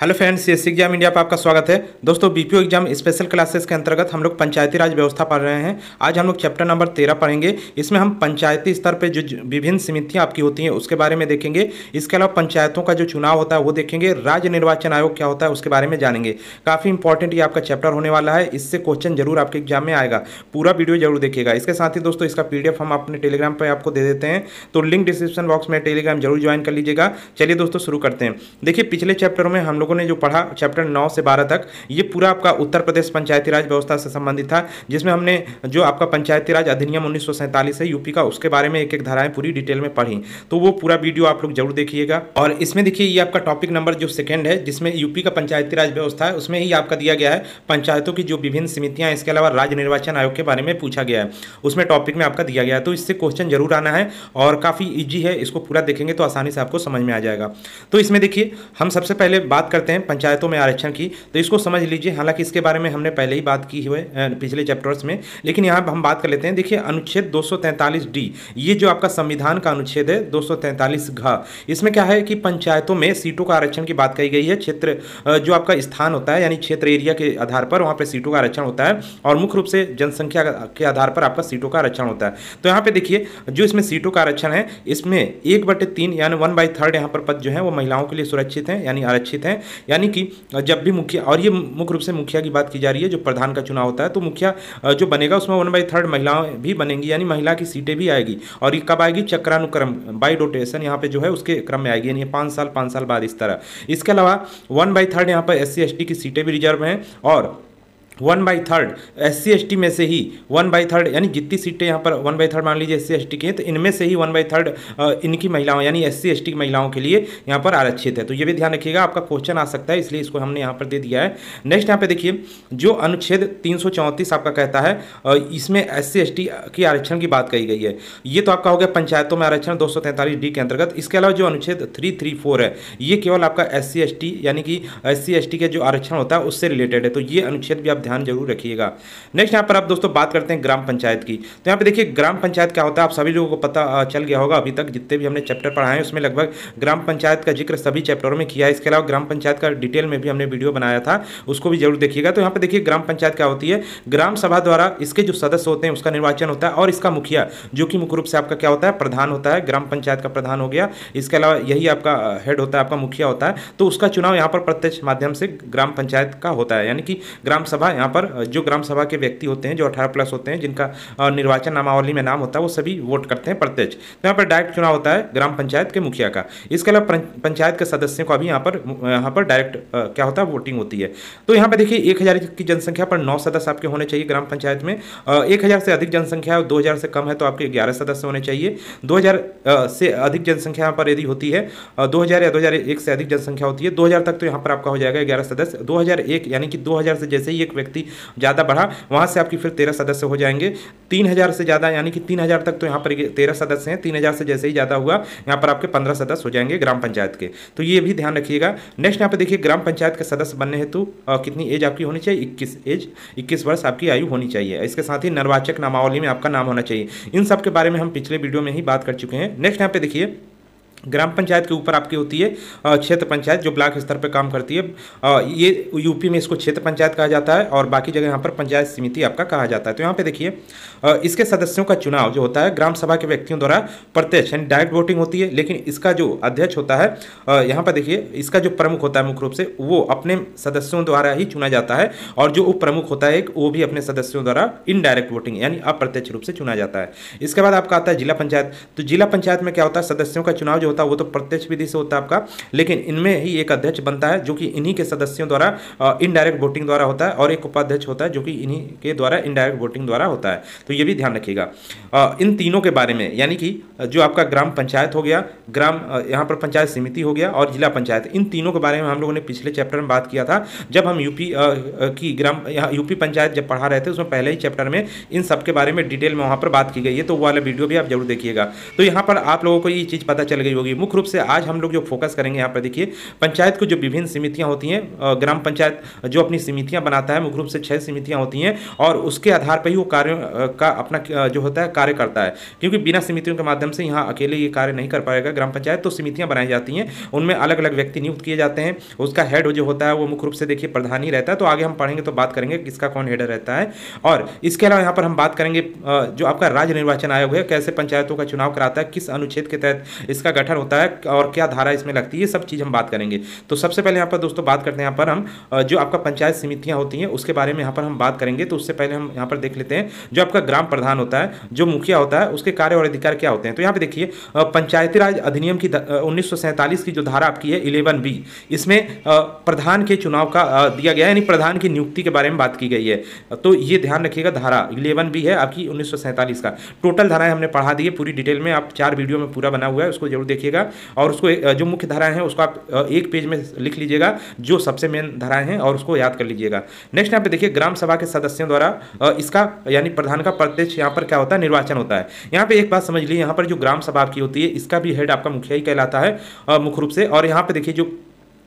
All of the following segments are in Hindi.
Hello friends, CSC exam India पर आपका स्वागत है। दोस्तों, बीपीओ एग्जाम स्पेशल क्लासेस के अंतर्गत हम लोग पंचायती राज व्यवस्था पढ़ रहे हैं। आज हम लोग चैप्टर नंबर 13 पढ़ेंगे। इसमें हम पंचायती स्तर पे जो विभिन्न समितियां आपकी होती हैं उसके बारे में देखेंगे। इसके अलावा पंचायतों का जो चुनाव होता है वो देखेंगे। राज्य निर्वाचन आयोग क्या होता है उसके बारे में जानेंगे। काफ़ी इंपॉर्टेंट ये आपका चैप्टर होने वाला है। इससे क्वेश्चन जरूर आपके एग्जाम में आएगा। पूरा वीडियो जरूर देखिएगा। इसके साथ ही दोस्तों इसका PDF हम अपने टेलीग्राम पर आपको दे देते हैं, तो लिंक डिस्क्रिप्शन बॉक्स में टेलीग्राम जरूर ज्वाइन कर लीजिएगा। चलिए दोस्तों शुरू करते हैं। देखिए, पिछले चैप्टरों में हम लोगों ने जो पढ़ा चैप्टर 9 से 12 तक, ये पूरा आपका उत्तर प्रदेश पंचायती राज व्यवस्था से संबंधित था, जिसमें हमने जो आपका पंचायती राज अधिनियम 1947 है यूपी का, उसके बारे में एक एक धाराएं पूरी डिटेल में पढ़ी। तो वो पूरा वीडियो आप लोग जरूर देखिएगा। और इसमें देखिए, ये आपका टॉपिक नंबर जो सेकंड है, जिसमें यूपी का पंचायती राज व्यवस्था है, उसमें ही आपका दिया गया है पंचायतों की जो विभिन्न समितियां, इसके अलावा राज्य निर्वाचन आयोग के बारे में पूछा गया है, उसमें टॉपिक में आपका दिया गया है। तो इससे क्वेश्चन जरूर आना है और काफ़ी ईजी है। इसको पूरा देखेंगे तो आसानी से आपको समझ में आ जाएगा। तो इसमें देखिए, हम सबसे पहले बात करते हैं पंचायतों में आरक्षण की। तो इसको समझ लीजिए। हालांकि इसके बारे में हमने पहले ही बात की हुई है पिछले चैप्टर्स में, लेकिन यहाँ हम बात कर लेते हैं। देखिए, अनुच्छेद 243D, ये जो आपका संविधान का अनुच्छेद है 243 घ, इसमें क्या है कि पंचायतों में सीटों का आरक्षण की बात कही गई है। क्षेत्र जो आपका स्थान होता है, यानी क्षेत्र एरिया के आधार पर वहाँ पर सीटों का आरक्षण होता है, और मुख्य रूप से जनसंख्या के आधार पर आपका सीटों का आरक्षण होता है। तो यहाँ पे देखिए, जो इसमें सीटों का आरक्षण है, इसमें 1/3 यानी 1/3 यहाँ पर पद जो है वो महिलाओं के लिए सुरक्षित हैं, यानी आरक्षित हैं। यानी कि जब भी मुखिया, और ये मुख्य रूप से मुखिया की बात की जा रही है, जो प्रधान का चुनाव होता है, तो मुखिया जो बनेगा उसमें 1/3 महिलाएं भी बनेंगी, यानी महिला की सीटें भी आएगी। और ये कब आएगी? चक्रानुक्रम, बाई रोटेशन यहाँ पे जो है उसके क्रम में आएगी, यानी 5 साल बाद इस तरह। इसके अलावा 1/3 यहाँ पर SC ST की सीटें भी रिजर्व हैं, और 1/3 SC ST में से ही 1/3 यानी जितनी सीटें यहाँ पर 1/3 मान लीजिए SC ST की हैं, तो इनमें से ही 1/3 इनकी महिलाओं यानी SC ST की महिलाओं के लिए यहाँ पर आरक्षित है। तो ये भी ध्यान रखिएगा, आपका क्वेश्चन आ सकता है, इसलिए इसको हमने यहाँ पर दे दिया है। नेक्स्ट यहाँ पे देखिए, जो अनुच्छेद 334 आपका कहता है, इसमें SC ST की आरक्षण की बात कही गई है। ये तो आपका हो गया पंचायतों में आरक्षण 243D के अंतर्गत। इसके अलावा जो अनुच्छेद 334 है, ये केवल आपका SC ST यानी कि SC ST के जो आरक्षण होता है उससे रिलेटेड है। तो ये अनुच्छेद भी आप ध्यान जरूर रखिएगा। नेक्स्ट यहाँ पर आप दोस्तों बात करते हैं ग्राम पंचायत की। तो यहाँ पे देखिए, ग्राम पंचायत क्या होता है, आप सभी लोगों को पता चल गया होगा। अभी तक जितने भी हमने चैप्टर पढ़ाए हैं उसमें लगभग ग्राम पंचायत का जिक्र सभी चैप्टरों में किया है। इसके अलावा ग्राम पंचायत का डिटेल में भी हमने वीडियो बनाया था, उसको भी जरूर देखिएगा। तो यहाँ पे देखिए, ग्राम पंचायत क्या होती है, ग्राम सभा द्वारा इसके जो सदस्य होते हैं उसका निर्वाचन होता है, और इसका मुखिया जो कि मुख्य रूप से आपका क्या होता है, प्रधान होता है, ग्राम पंचायत का प्रधान हो गया। इसके अलावा यही आपका हेड होता है, आपका मुखिया होता है। तो उसका चुनाव यहाँ पर प्रत्यक्ष माध्यम से ग्राम पंचायत का होता है, यानी कि ग्राम सभा यहाँ पर जो ग्राम सभा के व्यक्ति होते हैं जो 18+ होते हैं, जिनका निर्वाचन नामावली में नाम होता है, वो सभी वोट करते हैं प्रत्यक्ष। तो यहाँ पर डायरेक्ट चुनाव होता है ग्राम पंचायत के मुखिया का। इसके अलावा पंचायत के सदस्यों का भी यहाँ पर डायरेक्ट क्या होता है, वोटिंग होती है। तो यहाँ पे देखिए, 1000 की जनसंख्या पर 9 सदस्य आपके होने चाहिए ग्राम पंचायत में। 1000 से अधिक जनसंख्या, 2000 से कम है तो आपके 11 सदस्य होने चाहिए। 2000 से अधिक जनसंख्या यहाँ पर यदि होती है, 2000 या 2001 से अधिक जनसंख्या होती है, 2000 तक तो यहाँ पर आपका हो जाएगा 11 सदस्य। 2001 यानी कि 2000 से जैसे ही एक व्यक्ति ज़्यादा बढ़ा, वहाँ से आपकी फिर 13 सदस्य हो जाएंगे। 3000 से ज़्यादा यानी कि 3000 तक तो यहाँ पर 13 सदस्य हैं। 3000 से जैसे ही ज़्यादा हुआ, यहाँ पर आपके 15 सदस्य हो जाएंगे ग्राम पंचायत के। तो ये भी ध्यान रखिएगा। नेक्स्ट यहाँ पे देखिए, ग्राम पंचायत के सदस्य बनने हेतु कितनी एज आपकी होनी चाहिए? 21 वर्ष आपकी आयु होनी चाहिए। इसके साथ ही निर्वाचक नामावली में आपका नाम होना चाहिए। इन सब के बारे में हम पिछले वीडियो में ही बात कर चुके हैं। नेक्स्ट यहाँ पे देखिए, ग्राम पंचायत के ऊपर आपकी होती है क्षेत्र पंचायत, जो ब्लॉक स्तर पर काम करती है। ये यूपी में इसको क्षेत्र पंचायत कहा जाता है, और बाकी जगह यहाँ पर पंचायत समिति आपका कहा जाता है। तो यहाँ पे देखिए, इसके सदस्यों का चुनाव जो होता है ग्राम सभा के व्यक्तियों द्वारा प्रत्यक्ष यानी डायरेक्ट वोटिंग होती है। लेकिन इसका जो अध्यक्ष होता है, यहाँ पर देखिए, इसका जो प्रमुख होता है मुख्य रूप से, वो अपने सदस्यों द्वारा ही चुना जाता है, और जो उप प्रमुख होता है वो भी अपने सदस्यों द्वारा इनडायरेक्ट वोटिंग यानी अप्रत्यक्ष रूप से चुना जाता है। इसके बाद आपका आता है जिला पंचायत। तो जिला पंचायत में क्या होता है, सदस्यों का चुनाव जो होता है वो तो प्रत्यक्ष विधि से होता है आपका, लेकिन इनमें ही एक अध्यक्ष बनता है जो कि इन्हीं के सदस्यों द्वारा इनडायरेक्ट वोटिंग द्वारा होता है, और एक उपाध्यक्ष होता है जो कि इन्हीं के द्वारा इनडायरेक्ट वोटिंग द्वारा होता है। तो ये भी ध्यान रखिएगा इन तीनों के बारे में, यानी कि जो आपका ग्राम पंचायत हो गया, ग्राम यहाँ पर पंचायत समिति हो गया, और जिला पंचायत, इन तीनों के बारे में हम लोगों ने पिछले चैप्टर में बात किया था। जब हम यूपी की यूपी पंचायत जब पढ़ा रहे थे, उसमें पहले ही चैप्टर में इन सब के बारे में डिटेल में वहाँ पर बात की गई है। तो वो वाला वीडियो भी आप जरूर देखिएगा। तो यहाँ पर आप लोगों को ये चीज़ पता चल गई होगी। मुख्य रूप से आज हम लोग जो फोकस करेंगे यहाँ पर देखिए, पंचायत को जो विभिन्न समितियाँ होती हैं, ग्राम पंचायत जो अपनी समितियाँ बनाता है, मुख्य रूप से 6 समितियाँ होती हैं और उसके आधार पर ही वो कार्य का अपना जो होता है कार्य करता है, क्योंकि बिना समितियों के माध्यम से यहाँ अकेले ये कार्य नहीं कर पाएगा ग्राम पंचायत। तो समितियाँ बनाई जाती हैं, उनमें अलग अलग व्यक्ति नियुक्त किए जाते हैं, उसका हेड जो होता है वो मुख्य रूप से देखिए प्रधान ही रहता है। तो आगे हम पढ़ेंगे तो बात करेंगे किसका कौन हेड रहता है। और इसके अलावा यहाँ पर हम बात करेंगे जो आपका राज्य निर्वाचन आयोग है कैसे पंचायतों का चुनाव कराता है, किस अनुच्छेद के तहत इसका गठन होता है और क्या धारा इसमें लगती है, ये सब चीज़ हम बात करेंगे। तो सबसे पहले यहाँ पर दोस्तों बात करते हैं, यहाँ पर हम जो आपका पंचायत समितियाँ होती हैं उसके बारे में यहाँ पर हम बात करेंगे। तो उससे पहले हम यहाँ पर देख लेते हैं जो आपका ग्राम प्रधान होता है, जो मुखिया होता है, उसके कार्य और अधिकार क्या होते हैं। तो यहाँ पे देखिए पंचायती राज अधिनियम की 1947 की जो धारा आपकी है 11B, इसमें प्रधान के चुनाव का दिया गया है, यानी प्रधान की नियुक्ति के बारे में बात की गई है। तो ये ध्यान रखिएगा, धारा 11B है आपकी 1947 का। टोटल धाराएं हमने पढ़ा दी है पूरी डिटेल में, आप 4 वीडियो में पूरा बना हुआ है, उसको जरूर देखिएगा। और उसको जो मुख्य धाराएं हैं उसको आप एक पेज में लिख लीजिएगा, जो सबसे मेन धाराएं हैं, और उसको याद कर लीजिएगा। नेक्स्ट यहाँ पे देखिए ग्राम सभा के सदस्यों द्वारा इसका यानी प्रधान का प्रत्यक्ष यहाँ पर क्या होता है, निर्वाचन होता है। यहाँ पे एक बात समझ लीजिए, यहाँ पर जो ग्राम सभा की होती है इसका भी हेड आपका मुखिया ही कहलाता है मुख्य रूप से। और यहाँ पे देखिए जो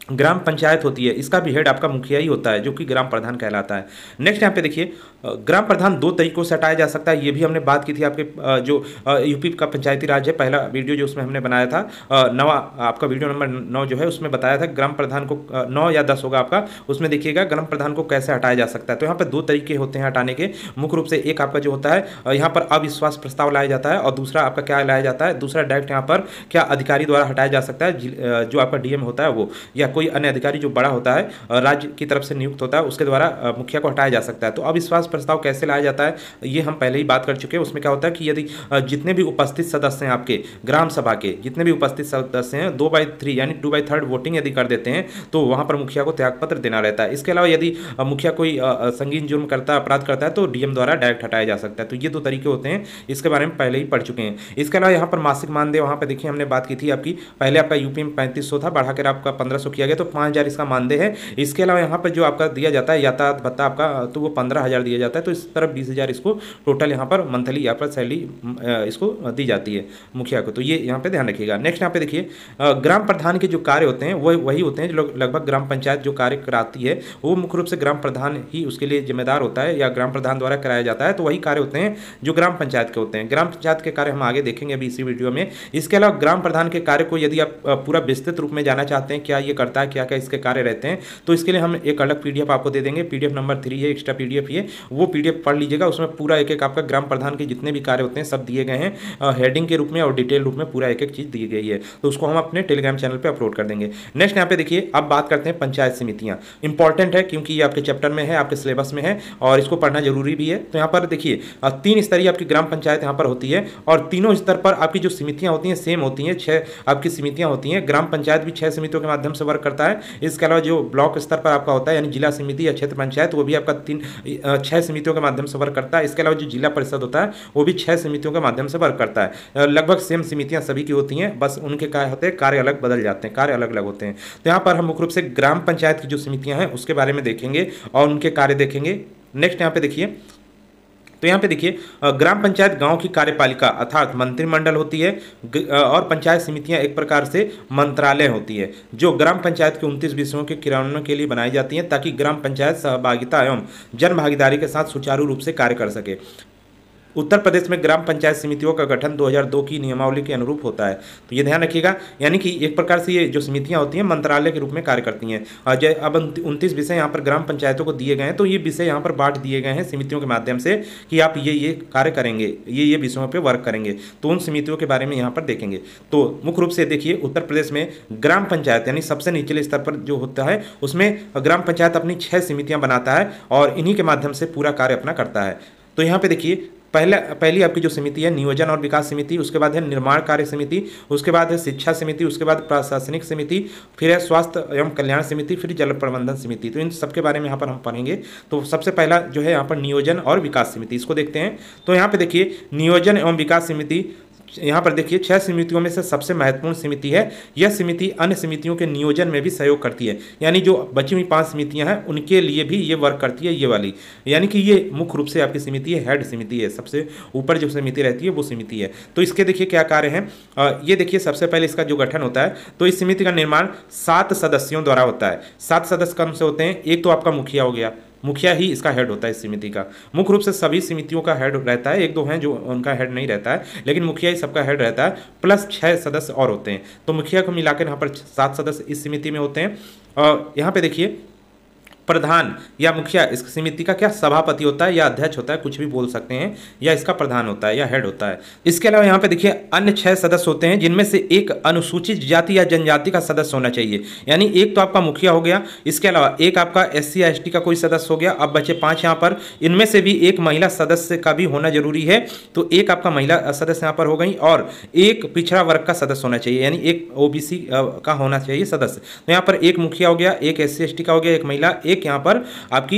ग्राम पंचायत होती है इसका भी हेड आपका मुखिया ही होता है, जो कि ग्राम प्रधान कहलाता है। नेक्स्ट यहाँ पे देखिए ग्राम प्रधान 2 तरीकों से हटाया जा सकता है, ये भी हमने बात की थी आपके जो यूपी का पंचायती राज है, पहला वीडियो जो उसमें हमने बनाया था, नवा आपका वीडियो नंबर 9 जो है उसमें बताया था ग्राम प्रधान को 9 या 10 होगा आपका, उसमें देखिएगा ग्राम प्रधान को कैसे हटाया जा सकता है। तो यहाँ पर 2 तरीके होते हैं हटाने के, मुख्य रूप से एक आपका जो होता है यहाँ पर अविश्वास प्रस्ताव लाया जाता है, और दूसरा आपका क्या लाया जाता है, दूसरा डायरेक्ट यहाँ पर क्या अधिकारी द्वारा हटाया जा सकता है, जो आपका डीएम होता है वो, या कोई अन्य अधिकारी जो बड़ा होता है राज्य की तरफ से नियुक्त होता है, उसके द्वारा मुखिया को हटाया जा सकता है। तो अविश्वास प्रस्ताव कैसे लाया जाता है ये हम पहले ही बात कर चुके हैं। उसमें क्या होता है कि यदि जितने भी उपस्थित सदस्य हैं आपके ग्राम सभा के, जितने भी उपस्थित सदस्य हैं 2/3 यानी 2/3 वोटिंग यदि कर देते हैं तो वहां पर मुखिया को त्यागपत्र देना रहता है। इसके अलावा यदि मुखिया कोई संगीन जुर्म करता है, अपराध करता है, तो डीएम द्वारा डायरेक्ट हटाया जा सकता है। तो ये 2 तरीके होते हैं, इसके बारे में पहले ही पढ़ चुके हैं। इसके अलावा यहाँ पर मासिक मानदेय, वहाँ पर देखिए हमने बात की थी आपकी, पहले आपका यूपी में 3500 था, बढ़ाकर आपका 1500 किया गया, तो 5000 इसका मानदेय है। इसके अलावा यहाँ पर जो आपका दिया जाता है यातायात भत्ता आपका, तो वो 15,000 दिया जाता है। तो इस तरफ 20,000 इसको टोटल यहाँ पर मंथली यहाँ पर सैलरी इसको दी जाती है मुखिया को। तो ये यहाँ पे ध्यान रखिएगा। नेक्स्ट यहाँ पे देखिए ग्राम प्रधान के जो कार्य होते हैं वो वही होते हैं जो लगभग ग्राम पंचायत जो कार्य कराती है वो मुख्य रूप से ग्राम प्रधान ही उसके लिए जिम्मेदार होता है, या ग्राम प्रधान द्वारा कराया जाता है। तो वही कार्य होते हैं जो ग्राम पंचायत के होते हैं। ग्राम पंचायत के कार्य हम आगे देखेंगे अभी इसी वीडियो में। इसके अलावा ग्राम प्रधान के कार्य को यदि आप पूरा विस्तृत रूप में जानना चाहते हैं, क्या ये करता है, क्या क्या इसके कार्य रहते हैं, तो इसके लिए हम एक अलग पीडीएफ आपको दे देंगे। पीडीएफ नंबर 3 है, एक्स्ट्रा पीडीएफ ये, वो पीडीएफ पढ़ लीजिएगा। उसमें पूरा एक एक आपका ग्राम प्रधान के जितने भी कार्य होते हैं सब दिए गए हैं, हेडिंग के रूप में और डिटेल रूप में पूरा एक एक चीज़ दी गई है। तो उसको हम अपने टेलीग्राम चैनल पे अपलोड कर देंगे। नेक्स्ट यहाँ पे देखिए अब बात करते हैं पंचायत समितियाँ। इंपॉर्टेंट है क्योंकि ये आपके चैप्टर में है, आपके सिलेबस में है और इसको पढ़ना जरूरी भी है। तो यहाँ पर देखिए 3 स्तरीय आपकी ग्राम पंचायत यहाँ पर होती है, और तीनों स्तर पर आपकी जो समितियाँ होती हैं सेम होती हैं। 6 आपकी समितियाँ होती हैं। ग्राम पंचायत भी 6 समितियों के माध्यम से वर्क करता है। इसके अलावा जो ब्लॉक स्तर पर आपका होता है यानी जिला समिति या क्षेत्र पंचायत, वो भी आपका 6 समितियों के माध्यम से वर्क करता है। इसके अलावा जो जिला परिषद होता है वो भी 6 समितियों के माध्यम से वर्क करता है। लगभग सेम समितियां सभी की होती हैं, बस उनके क्या होते हैं कार्य अलग बदल जाते हैं, कार्य अलग अलग होते हैं। तो यहाँ पर हम मुख्य रूप से ग्राम पंचायत की जो समितियां हैं उसके बारे में देखेंगे और उनके कार्य देखेंगे। नेक्स्ट यहाँ पे देखिए, तो यहाँ पे देखिए ग्राम पंचायत गांव की कार्यपालिका अर्थात मंत्रिमंडल होती है, और पंचायत समितियां एक प्रकार से मंत्रालय होती है जो ग्राम पंचायत के 29 विषयों के क्रियान्वयन के लिए बनाई जाती हैं ताकि ग्राम पंचायत सहभागिता एवं जन भागीदारी के साथ सुचारू रूप से कार्य कर सके। उत्तर प्रदेश में ग्राम पंचायत समितियों का गठन 2002 की नियमावली के अनुरूप होता है। तो ये ध्यान रखिएगा, यानी कि एक प्रकार से ये जो समितियां होती हैं मंत्रालय के रूप में कार्य करती हैं। अब 29 विषय यहाँ पर ग्राम पंचायतों को दिए गए हैं, तो ये विषय यहाँ पर बांट दिए गए हैं समितियों के माध्यम से कि आप ये कार्य करेंगे, ये विषयों पर वर्क करेंगे। तो उन समितियों के बारे में यहाँ पर देखेंगे। तो मुख्य रूप से देखिए उत्तर प्रदेश में ग्राम पंचायत यानी सबसे निचले स्तर पर जो होता है उसमें ग्राम पंचायत अपनी 6 समितियाँ बनाता है और इन्हीं के माध्यम से पूरा कार्य अपना करता है। तो यहाँ पे देखिए पहली आपकी जो समिति है नियोजन और विकास समिति, उसके बाद है निर्माण कार्य समिति, उसके बाद है शिक्षा समिति, उसके बाद प्रशासनिक समिति, फिर है स्वास्थ्य एवं कल्याण समिति, फिर जल प्रबंधन समिति। तो इन सबके बारे में यहाँ पर हम पढ़ेंगे। तो सबसे पहला जो है यहाँ पर नियोजन और विकास समिति, इसको देखते हैं। तो यहाँ पे देखिए नियोजन एवं विकास समिति यहाँ पर देखिए 6 समितियों में से सबसे महत्वपूर्ण समिति है। यह समिति अन्य समितियों के नियोजन में भी सहयोग करती है, यानी जो बची हुई 5 समितियाँ हैं उनके लिए भी ये वर्क करती है, ये वाली, यानी कि ये मुख्य रूप से आपकी समिति है, हेड समिति है, सबसे ऊपर जो समिति रहती है वो समिति है। तो इसके देखिए क्या कार्य हैं, ये देखिए सबसे पहले इसका जो गठन होता है, तो इस समिति का निर्माण 7 सदस्यों द्वारा होता है। 7 सदस्य कौन से होते हैं, एक तो आपका मुखिया हो गया, मुखिया ही इसका हेड होता है इस समिति का। मुख्य रूप से सभी समितियों का हेड रहता है, एक दो हैं जो उनका हेड नहीं रहता है, लेकिन मुखिया ही सबका हेड रहता है, प्लस 6 सदस्य और होते हैं। तो मुखिया को मिलाकर यहाँ पर 7 सदस्य इस समिति में होते हैं। और यहाँ पे देखिए प्रधान या मुखिया इस समिति का क्या सभापति होता है या अध्यक्ष होता है, कुछ भी बोल सकते हैं, या इसका प्रधान होता है या हेड होता है। इसके अलावा यहाँ पे देखिए अन्य 6 सदस्य होते हैं, जिनमें से एक अनुसूचित जाति या जनजाति का सदस्य होना चाहिए, यानी एक तो आपका मुखिया हो गया, इसके अलावा एक आपका SC या ST का कोई सदस्य हो गया। अब बचे 5 यहाँ पर, इनमें से भी एक महिला सदस्य का भी होना जरूरी है, तो एक आपका महिला सदस्य यहाँ पर हो गई, और एक पिछड़ा वर्ग का सदस्य होना चाहिए, यानी एक OBC का होना चाहिए सदस्य। तो यहाँ पर एक मुखिया हो गया, एक SC ST का हो गया, एक महिला, एक यहाँ पर आपकी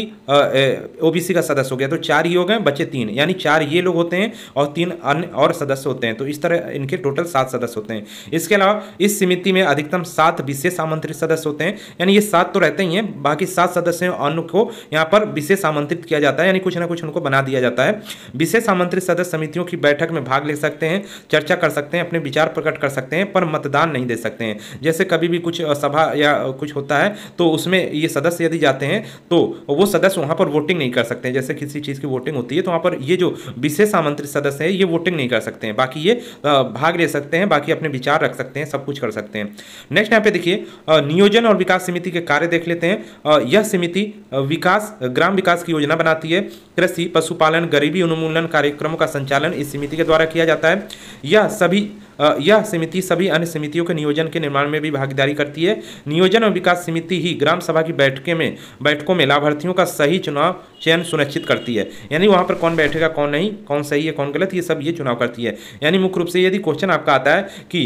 OBC का सदस्य हो गया। तो 4 ही हो गए, बचे 3, यानी 4 ये लोग होते हैं और 3 अन्य और सदस्य होते हैं। तो इस तरह इनके टोटल 7 सदस्य होते हैं। इसके अलावा इस समिति में अधिकतम 7 विशेष आमंत्रित सदस्य होते हैं, यानी ये 7 तो रहते ही हैं, बाकी 7 सदस्यों अन्य को यहाँ पर विशेष आमंत्रित किया जाता है, यानी कुछ ना कुछ उनको बना दिया जाता है। विशेष आमंत्रित सदस्य समितियों की बैठक में भाग ले सकते हैं, चर्चा कर सकते हैं, अपने विचार प्रकट कर सकते हैं, पर मतदान नहीं दे सकते हैं। जैसे कभी भी कुछ सभा या कुछ होता है तो उसमें ये सदस्य यदि जाते हैं तो वो सदस्य वहां पर वोटिंग नहीं कर सकते हैं। जैसे किसी चीज़ की वोटिंग होती है तो वहां पर ये जो विशेष आमंत्रित सदस्य है ये वोटिंग नहीं कर सकते हैं, बाकी ये भाग ले सकते हैं, बाकी अपने विचार रख सकते हैं, सब कुछ कर सकते हैं। नेक्स्ट यहाँ पे देखिए नियोजन और विकास समिति के कार्य देख लेते हैं। यह समिति विकास, ग्राम विकास की योजना बनाती है। कृषि, पशुपालन, गरीबी उन्मूलन कार्यक्रमों का संचालन इस समिति के द्वारा किया जाता है। यह समिति सभी अन्य समितियों के नियोजन के निर्माण में भी भागीदारी करती है। नियोजन और विकास समिति ही ग्राम सभा की बैठकों में लाभार्थियों का सही चयन सुनिश्चित करती है, यानी वहां पर कौन बैठेगा, कौन नहीं, कौन सही है, कौन गलत, ये सब ये चुनाव करती है। यानी मुख्य रूप से यदि क्वेश्चन आपका आता है कि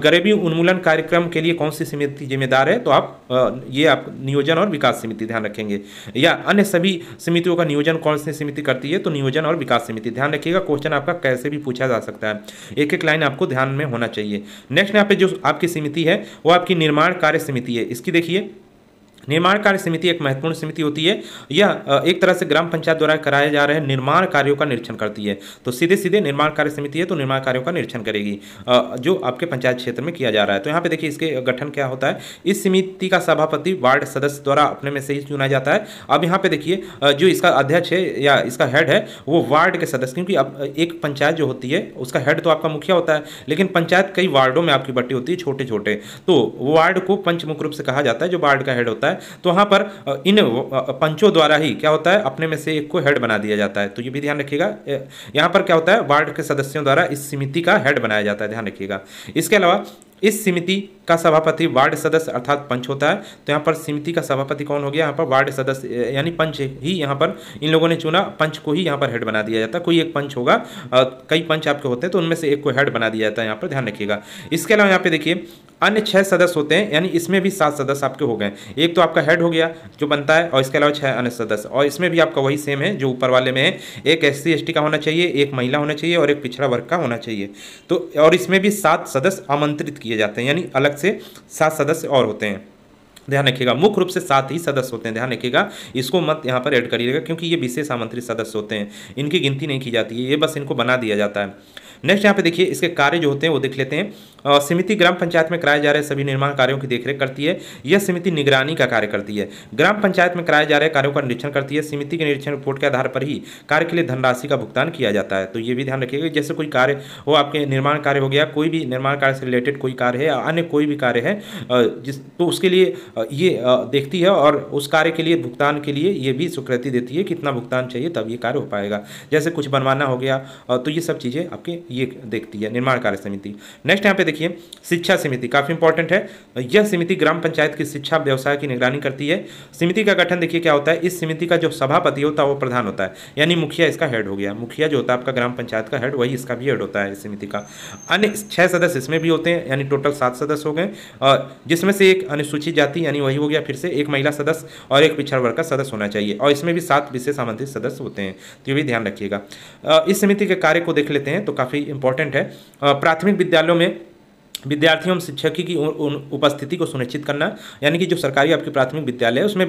गरीबी उन्मूलन कार्यक्रम के लिए कौन सी समिति जिम्मेदार है, तो आप नियोजन और विकास समिति ध्यान रखेंगे, या अन्य सभी समितियों का नियोजन कौन सी समिति करती है, तो नियोजन और विकास समिति ध्यान रखिएगा। क्वेश्चन आपका कैसे भी पूछा जा सकता है, एक एक लाइन आपको ध्यान में होना चाहिए। नेक्स्ट यहाँ पे जो आपकी समिति है वो आपकी निर्माण कार्य समिति है। इसकी देखिए निर्माण कार्य समिति एक महत्वपूर्ण समिति होती है। यह एक तरह से ग्राम पंचायत द्वारा कराए जा रहे निर्माण कार्यों का निरीक्षण करती है। तो सीधे सीधे निर्माण कार्य समिति है तो निर्माण कार्यों का निरीक्षण करेगी जो आपके पंचायत क्षेत्र में किया जा रहा है। तो यहाँ पे देखिए इसके गठन क्या होता है। इस समिति का सभापति वार्ड सदस्य द्वारा अपने में से ही चुना जाता है। अब यहाँ पे देखिए जो इसका अध्यक्ष है या इसका हेड है वो वार्ड के सदस्य, क्योंकि अब एक पंचायत जो होती है उसका हेड तो आपका मुखिया होता है, लेकिन पंचायत कई वार्डों में आपकी बटी होती है छोटे छोटे, तो वार्ड को पंच मुख्य रूप से कहा जाता है जो वार्ड का हेड होता है। तो वहाँ पर इन पंचों द्वारा ही क्या होता है, अपने में से एक को हेड बना दिया जाता है। तो ये भी ध्यान रखिएगा, यहाँ पर क्या होता है, वार्ड के सदस्यों द्वारा इस समिति का हेड बनाया जाता है, ध्यान रखिएगा। इसके अलावा इस समिति का सभापति वार्ड सदस्य अर्थात पंच होता है। तो यहाँ पर समिति का सभापति कौन हो गया, यहाँ पर वार्ड सदस्य यानी पंच ही, यहाँ पर इन लोगों ने चुना, पंच को ही यहाँ पर हेड बना दिया जाता है। कोई एक पंच होगा, कई पंच आपके होते हैं तो उनमें से एक को हेड बना दिया जाता है, यहाँ पर ध्यान रखिएगा। इसके अलावा यहाँ पे देखिए अन्य 6 सदस्य होते हैं, यानी इसमें भी 7 सदस्य आपके हो गए। एक तो आपका हेड हो गया जो बनता है, और इसके अलावा 6 अन्य सदस्य, और इसमें भी आपका वही सेम है जो ऊपर वाले में है। एक SC ST का होना चाहिए, एक महिला होना चाहिए और एक पिछड़ा वर्ग का होना चाहिए। तो और इसमें भी 7 सदस्य आमंत्रित किए जाते हैं, यानी अलग से 7 सदस्य और होते हैं, ध्यान रखिएगा। मुख्य रूप से 7 ही सदस्य होते हैं, ध्यान रखिएगा, इसको मत यहाँ पर ऐड करिएगा क्योंकि ये विशेष आमंत्रित सदस्य होते हैं, इनकी गिनती नहीं की जाती है, ये बस इनको बना दिया जाता है। नेक्स्ट यहाँ पे देखिए इसके कार्य जो होते हैं वो देख लेते हैं। समिति ग्राम पंचायत में कराए जा रहे सभी निर्माण कार्यों की देखरेख करती है। यह समिति निगरानी का कार्य करती है। ग्राम पंचायत में कराए जा रहे कार्यों का निरीक्षण करती है। समिति के निरीक्षण रिपोर्ट के आधार पर ही कार्य के लिए धनराशि का भुगतान किया जाता है। तो ये भी ध्यान रखिएगा, जैसे कोई कार्य हो, आपके निर्माण कार्य हो गया, कोई भी निर्माण कार्य से रिलेटेड कोई कार्य है या अन्य कोई भी कार्य है तो उसके लिए ये देखती है और उस कार्य के लिए भुगतान के लिए ये भी स्वीकृति देती है, कितना भुगतान चाहिए तब ये कार्य हो पाएगा। जैसे कुछ बनवाना हो गया तो ये सब चीज़ें आपके ये देखती है निर्माण कार्य समिति। नेक्स्ट यहाँ पे देखिए शिक्षा समिति, काफी इंपॉर्टेंट है। यह समिति ग्राम पंचायत की शिक्षा व्यवसाय की निगरानी करती है। समिति का गठन देखिए क्या होता है, इस समिति का जो सभापति होता है वो प्रधान होता है, यानी मुखिया इसका हेड हो गया। मुखिया जो होता है आपका ग्राम पंचायत का हेड, वही इसका भी हेड होता है इस समिति का। अन्य 6 सदस्य इसमें भी होते हैं, यानी टोटल 7 सदस्य हो गए, जिसमें से एक अनुसूचित जाति यानी वही हो गया, फिर से एक महिला सदस्य और एक पिछड़ा वर्ग का सदस्य होना चाहिए, और इसमें भी 7 विशेष आमंत्रित सदस्य होते हैं। तो ये भी ध्यान रखिएगा। इस समिति के कार्य को देख लेते हैं तो काफी काफ़ी इंपॉर्टेंट है। प्राथमिक विद्यालयों में विद्यार्थियों में शिक्षक की उपस्थिति को सुनिश्चित करना, यानी कि जो सरकारी आपके प्राथमिक विद्यालय है उसमें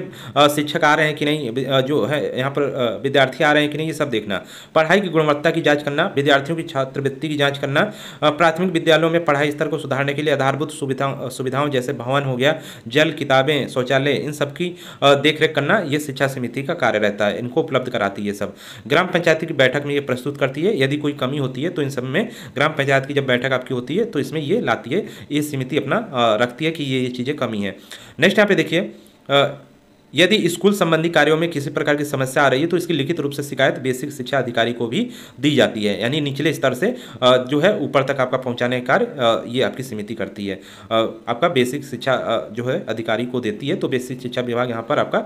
शिक्षक आ रहे हैं कि नहीं, जो है यहाँ पर विद्यार्थी आ रहे हैं कि नहीं, ये सब देखना। पढ़ाई की गुणवत्ता की जांच करना, विद्यार्थियों की छात्रवृत्ति की जांच करना। प्राथमिक विद्यालयों में पढ़ाई स्तर को सुधारने के लिए आधारभूत सुविधाओं जैसे भवन हो गया, जल, किताबें, शौचालय, इन सब की देखरेख करना, ये शिक्षा समिति का कार्य रहता है, इनको उपलब्ध कराती है ये सब। ग्राम पंचायत की बैठक में ये प्रस्तुत करती है, यदि कोई कमी होती है तो इन सब में ग्राम पंचायत की जब बैठक आपकी होती है तो इसमें ये लाती है, ये समिति अपना रखती है कि ये चीज़ें कमी है। नेक्स्ट यहाँ पे देखिए, यदि स्कूल संबंधी कार्यों में किसी प्रकार की समस्या आ रही है तो इसकी लिखित रूप से शिकायत बेसिक शिक्षा अधिकारी को भी दी जाती है, यानी निचले स्तर से जो है ऊपर तक आपका पहुंचाने का कार्य ये आपकी समिति करती है। आपका बेसिक शिक्षा जो है अधिकारी को देती है, तो बेसिक शिक्षा विभाग यहाँ पर आपका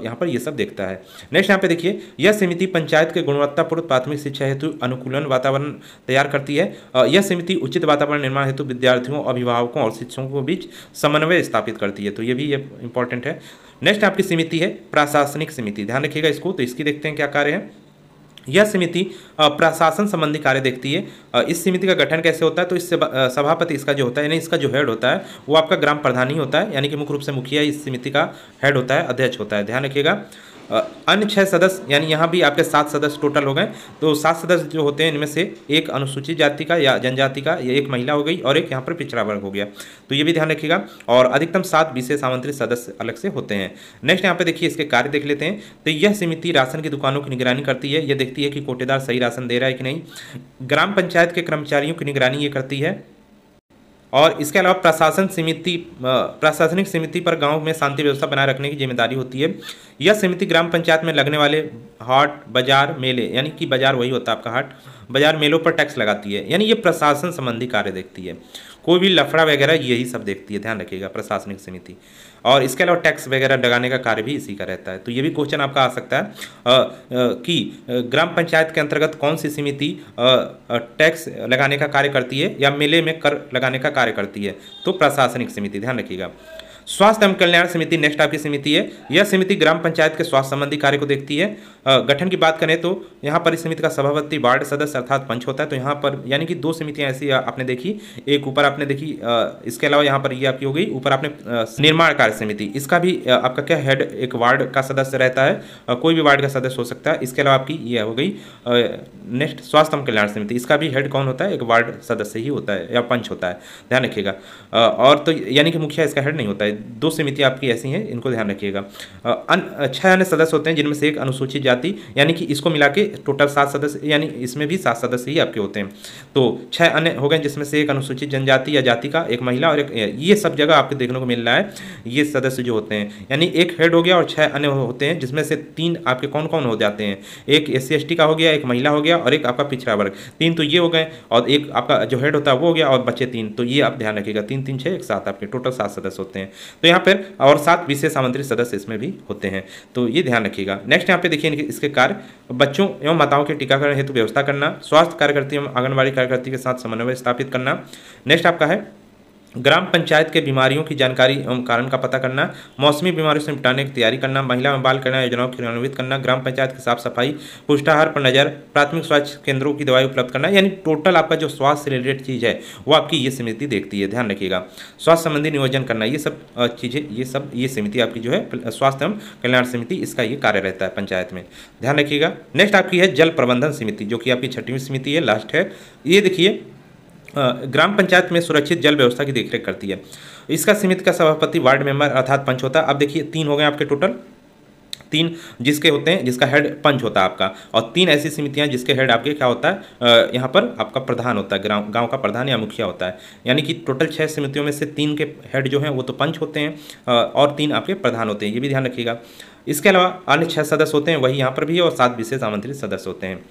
यहाँ पर ये सब देखता है। नेक्स्ट यहाँ पे देखिए, यह समिति पंचायत के गुणवत्तापूर्ण प्राथमिक शिक्षा हेतु अनुकूलन वातावरण तैयार करती है। यह समिति उचित वातावरण निर्माण हेतु विद्यार्थियों, अभिभावकों और शिक्षकों के बीच समन्वय स्थापित करती है, तो ये भी इंपॉर्टेंट है। नेक्स्ट आपकी समिति है प्रशासनिक समिति, ध्यान रखिएगा इसको। तो इसकी देखते हैं क्या कार्य है। यह समिति प्रशासन संबंधी कार्य देखती है। इस समिति का गठन कैसे होता है, तो इससे सभापति इसका जो होता है, यानी इसका जो हेड होता है वो आपका ग्राम प्रधान ही होता है, यानी कि मुख्य रूप से मुखिया इस समिति का हेड होता है, अध्यक्ष होता है, ध्यान रखिएगा। अन्य 6 सदस्य, यानी यहाँ भी आपके 7 सदस्य टोटल हो गए। तो 7 सदस्य जो होते हैं इनमें से एक अनुसूचित जाति का या जनजाति का, या एक महिला हो गई और एक यहाँ पर पिछड़ा वर्ग हो गया, तो ये भी ध्यान रखिएगा। और अधिकतम 7 विशेष आमंत्रित सदस्य अलग से होते हैं। नेक्स्ट यहाँ पे देखिए इसके कार्य देख लेते हैं। तो यह समिति राशन की दुकानों की निगरानी करती है, यह देखती है कि कोटेदार सही राशन दे रहा है कि नहीं। ग्राम पंचायत के कर्मचारियों की निगरानी ये करती है। और इसके अलावा प्रशासनिक समिति पर गांव में शांति व्यवस्था बनाए रखने की जिम्मेदारी होती है। यह समिति ग्राम पंचायत में लगने वाले हाट, बाजार, मेले, यानी कि बाजार वही होता है आपका हाट, बाजार, मेलों पर टैक्स लगाती है, यानी ये प्रशासन संबंधी कार्य देखती है। कोई भी लफड़ा वगैरह यही सब देखती है, ध्यान रखिएगा प्रशासनिक समिति। और इसके अलावा टैक्स वगैरह लगाने का कार्य भी इसी का रहता है। तो ये भी क्वेश्चन आपका आ सकता है कि ग्राम पंचायत के अंतर्गत कौन सी समिति टैक्स लगाने का कार्य करती है या मेले में कर लगाने का कार्य करती है, तो प्रशासनिक समिति, ध्यान रखिएगा। स्वास्थ्य एवं कल्याण समिति नेक्स्ट आपकी समिति है। यह समिति ग्राम पंचायत के स्वास्थ्य संबंधी कार्य को देखती है। गठन की बात करें तो यहाँ पर इस समिति का सभापति वार्ड सदस्य अर्थात पंच होता है। तो यहाँ पर यानी कि 2 समितियाँ ऐसी आपने देखी, एक ऊपर आपने देखी, इसके अलावा यहाँ पर ये आपकी हो गई ऊपर आपने निर्माण कार्य समिति, इसका भी आपका क्या हेड एक वार्ड का सदस्य रहता है, कोई भी वार्ड का सदस्य हो सकता है। इसके अलावा आपकी ये हो गई नेक्स्ट स्वास्थ्य एवं कल्याण समिति, इसका भी हेड कौन होता है, एक वार्ड सदस्य ही होता है या पंच होता है, ध्यान रखिएगा। और तो यानी कि मुखिया इसका हेड नहीं होता है। 2 समितियाँ आपकी ऐसी हैं, इनको ध्यान रखिएगा। 6 अन्य सदस्य होते हैं जिनमें से एक अनुसूचित जाति, यानी कि इसको मिला के टोटल 7 सदस्य, यानी इसमें भी 7 सदस्य ही आपके होते हैं। तो 6 अन्य हो गए जिसमें से एक अनुसूचित जनजाति या जाति का, एक महिला और एक, ये सब जगह आपको देखने को मिल रहा है ये सदस्य जो होते हैं, यानी एक हेड हो गया और 6 अन्य होते हैं जिसमें से 3 आपके कौन कौन हो जाते हैं, एक SC/ST का हो गया, एक महिला हो गया और एक आपका पिछड़ा वर्ग, 3 तो ये हो गए, और एक आपका जो हेड होता है वो हो गया और बचे 3, तो ये आप ध्यान रखिएगा। 3 3 6 1 7 आपके टोटल 7 सदस्य होते हैं। तो यहाँ पर और 7 विशेष आमंत्रित सदस्य इसमें भी होते हैं, तो ये ध्यान रखिएगा। नेक्स्ट यहाँ पे देखिए इसके कार्य, बच्चों एवं माताओं के टीकाकरण हेतु व्यवस्था करना, स्वास्थ्य कार्यकर्ती एवं आंगनबाड़ी कार्यकर्ती के साथ समन्वय स्थापित करना। नेक्स्ट आपका है ग्राम पंचायत के बीमारियों की जानकारी एवं कारण का पता करना, मौसमी बीमारियों से निपटाने की तैयारी करना, महिला एवं बाल कल्याण योजनाओं को क्रियान्वित करना, ग्राम पंचायत की साफ सफाई, पुष्टाहार पर नजर, प्राथमिक स्वास्थ्य केंद्रों की दवाई उपलब्ध करना, यानी टोटल आपका जो स्वास्थ्य से रिलेटेड चीज़ है वो आपकी ये समिति देखती है, ध्यान रखिएगा। स्वास्थ्य संबंधी नियोजन करना, ये सब चीज़ें ये समिति आपकी जो है स्वास्थ्य एवं कल्याण समिति, इसका ये कार्य रहता है पंचायत में, ध्यान रखिएगा। नेक्स्ट आपकी है जल प्रबंधन समिति, जो कि आपकी 6वीं समिति है, लास्ट है। ये देखिए ग्राम पंचायत में सुरक्षित जल व्यवस्था की देखरेख करती है। इसका समिति का सभापति वार्ड मेंबर अर्थात पंच होता है। अब देखिए 3 हो गए आपके टोटल, 3 जिसके होते हैं, जिसका हेड पंच होता है आपका, और 3 ऐसी समितियां जिसके हेड आपके क्या होता है, यहाँ पर आपका प्रधान होता है, गांव का प्रधान या मुखिया होता है। यानी कि टोटल 6 समितियों में से 3 के हेड जो हैं वो तो पंच होते हैं और 3 आपके प्रधान होते हैं, ये भी ध्यान रखिएगा। इसके अलावा अन्य 6 सदस्य होते हैं, वही यहाँ पर भी है, और 7 विशेष आमंत्रित सदस्य होते हैं।